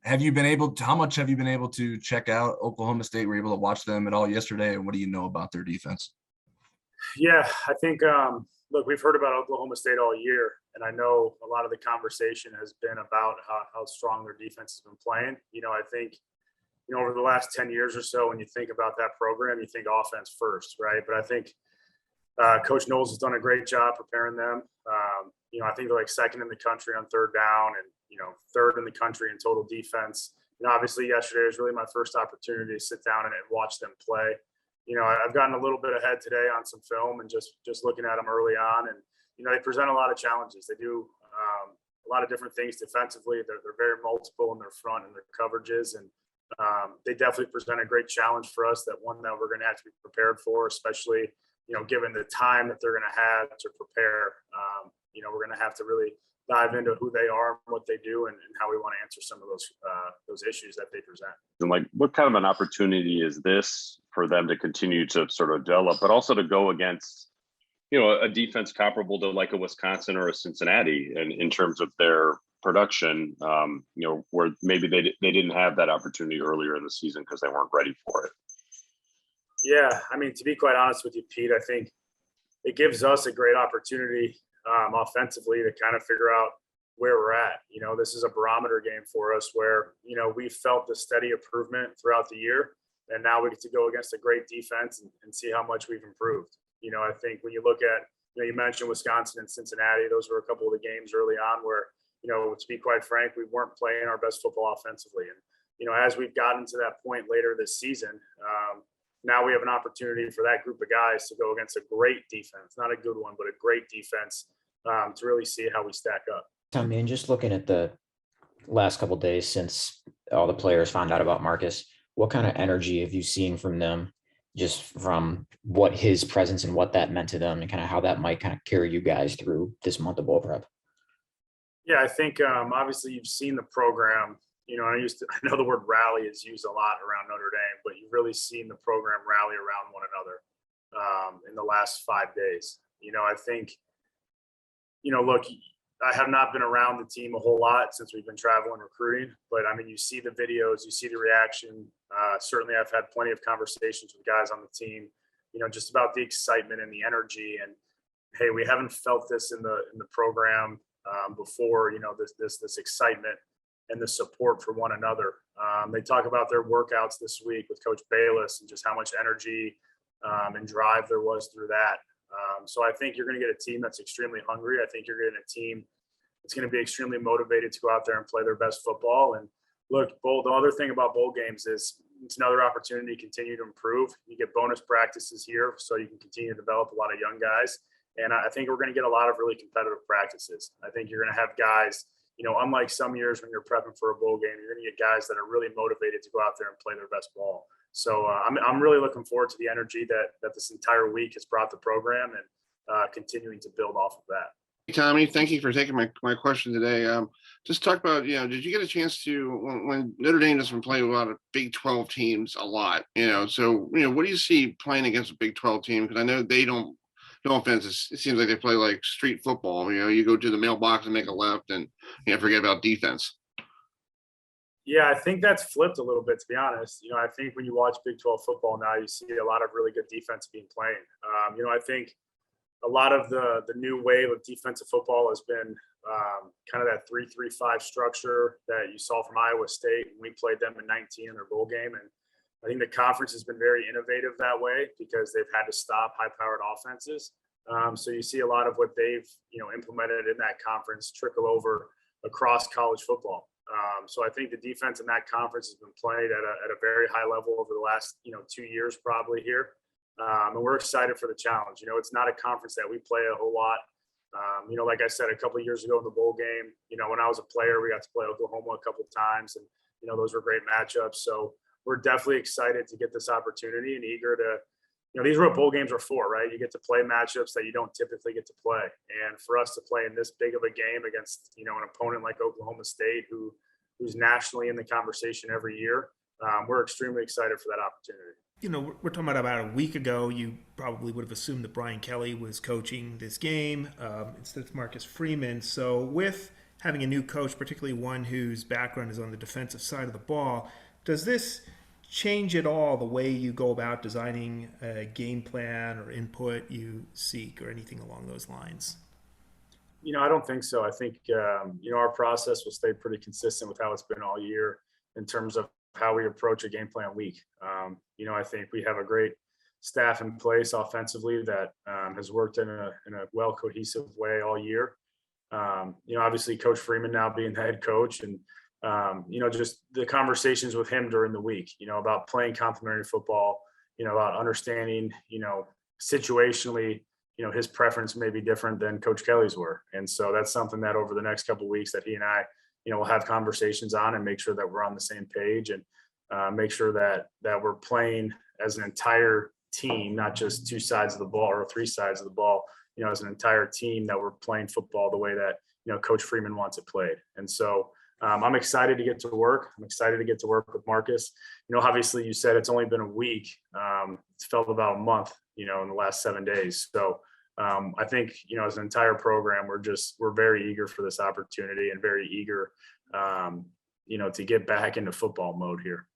how much have you been able to check out Oklahoma State? Were you able to watch them at all yesterday? And what do you know about their defense? Yeah, I think look, we've heard about Oklahoma State all year, and I know a lot of the conversation has been about how strong their defense has been playing. I think over the last 10 years or so, when you think about that program, you think offense first, right? But I think Coach Knowles has done a great job preparing them. I think they're like second in the country on third down and, third in the country in total defense. Obviously yesterday was really my first opportunity to sit down and watch them play. I've gotten a little bit ahead today on some film and just looking at them early on. And, they present a lot of challenges. They do a lot of different things defensively. They're very multiple in their front and their coverages. And they definitely present a great challenge for us, that one that we're going to have to be prepared for, especially, given the time that they're going to have to prepare. We're going to have to really dive into who they are, and what they do, and how we want to answer some of those issues that they present. And what kind of an opportunity is this for them to continue to sort of develop, but also to go against, a defense comparable to like a Wisconsin or a Cincinnati, and in terms of their production, where maybe they didn't have that opportunity earlier in the season because they weren't ready for it. Yeah, I mean, to be quite honest with you, Pete, I think it gives us a great opportunity offensively to kind of figure out where we're at. This is a barometer game for us where, we felt the steady improvement throughout the year, and now we get to go against a great defense and see how much we've improved. I think when you look at, you mentioned Wisconsin and Cincinnati, those were a couple of the games early on where, to be quite frank, we weren't playing our best football offensively. And, as we've gotten to that point later this season, now we have an opportunity for that group of guys to go against a great defense, not a good one, but a great defense, to really see how we stack up. Tommy, and just looking at the last couple of days since all the players found out about Marcus, what kind of energy have you seen from them, just from what his presence and what that meant to them, and kind of how that might kind of carry you guys through this month of bowl prep? Yeah, I think obviously you've seen the program. I know the word rally is used a lot around Notre Dame, but you've really seen the program rally around one another in the last 5 days. I think, look, I have not been around the team a whole lot since we've been traveling recruiting, but I mean, you see the videos, you see the reaction. Certainly I've had plenty of conversations with guys on the team, just about the excitement and the energy. And hey, we haven't felt this in the program before, this excitement and the support for one another. They talk about their workouts this week with Coach Bayless and just how much energy and drive there was through that. So I think you're going to get a team that's extremely hungry. I think you're getting a team that's going to be extremely motivated to go out there and play their best football. And look, the other thing about bowl games is it's another opportunity to continue to improve. You get bonus practices here, so you can continue to develop a lot of young guys. And I think we're going to get a lot of really competitive practices. I think you're going to have guys, unlike some years when you're prepping for a bowl game, you're going to get guys that are really motivated to go out there and play their best ball. So I'm really looking forward to the energy that this entire week has brought the program, and continuing to build off of that. Hey, Tommy, thank you for taking my question today. Just talk about, did you get a chance to, when Notre Dame doesn't play a lot of Big 12 teams a lot, so, what do you see playing against a Big 12 team? Because I know they don't, no offense, it seems like they play like street football. You go to the mailbox and make a left and forget about defense. Yeah, I think that's flipped a little bit, to be honest. I think when you watch Big 12 football now, you see a lot of really good defense being played. I think a lot of the new wave of defensive football has been kind of that 3-3-5 structure that you saw from Iowa State. We played them in 19 in their bowl game. And I think the conference has been very innovative that way because they've had to stop high-powered offenses. So you see a lot of what they've, implemented in that conference trickle over across college football. So I think the defense in that conference has been played at a very high level over the last, 2 years probably here. And we're excited for the challenge. It's not a conference that we play a whole lot. Like I said, a couple of years ago in the bowl game, when I was a player, we got to play Oklahoma a couple of times, and, those were great matchups. So we're definitely excited to get this opportunity and eager to, these are what bowl games are for, right? You get to play matchups that you don't typically get to play. And for us to play in this big of a game against, an opponent like Oklahoma State, who's nationally in the conversation every year, we're extremely excited for that opportunity. We're talking about a week ago, you probably would have assumed that Brian Kelly was coaching this game instead of Marcus Freeman. So with having a new coach, particularly one whose background is on the defensive side of the ball, does this change at all the way you go about designing a game plan or input you seek or anything along those lines? I don't think so. I think, our process will stay pretty consistent with how it's been all year in terms of how we approach a game plan week. I think we have a great staff in place offensively that has worked in a well cohesive way all year. Obviously Coach Freeman now being the head coach, and just the conversations with him during the week, about playing complementary football, about understanding, situationally, his preference may be different than Coach Kelly's were. And so that's something that over the next couple of weeks that he and I, will have conversations on and make sure that we're on the same page, and make sure that we're playing as an entire team, not just two sides of the ball or three sides of the ball, as an entire team, that we're playing football the way that, Coach Freeman wants it played. And so I'm excited to get to work. I'm excited to get to work with Marcus. Obviously you said it's only been a week. It's felt about a month, in the last 7 days. So I think, as an entire program, we're very eager for this opportunity and very eager, to get back into football mode here.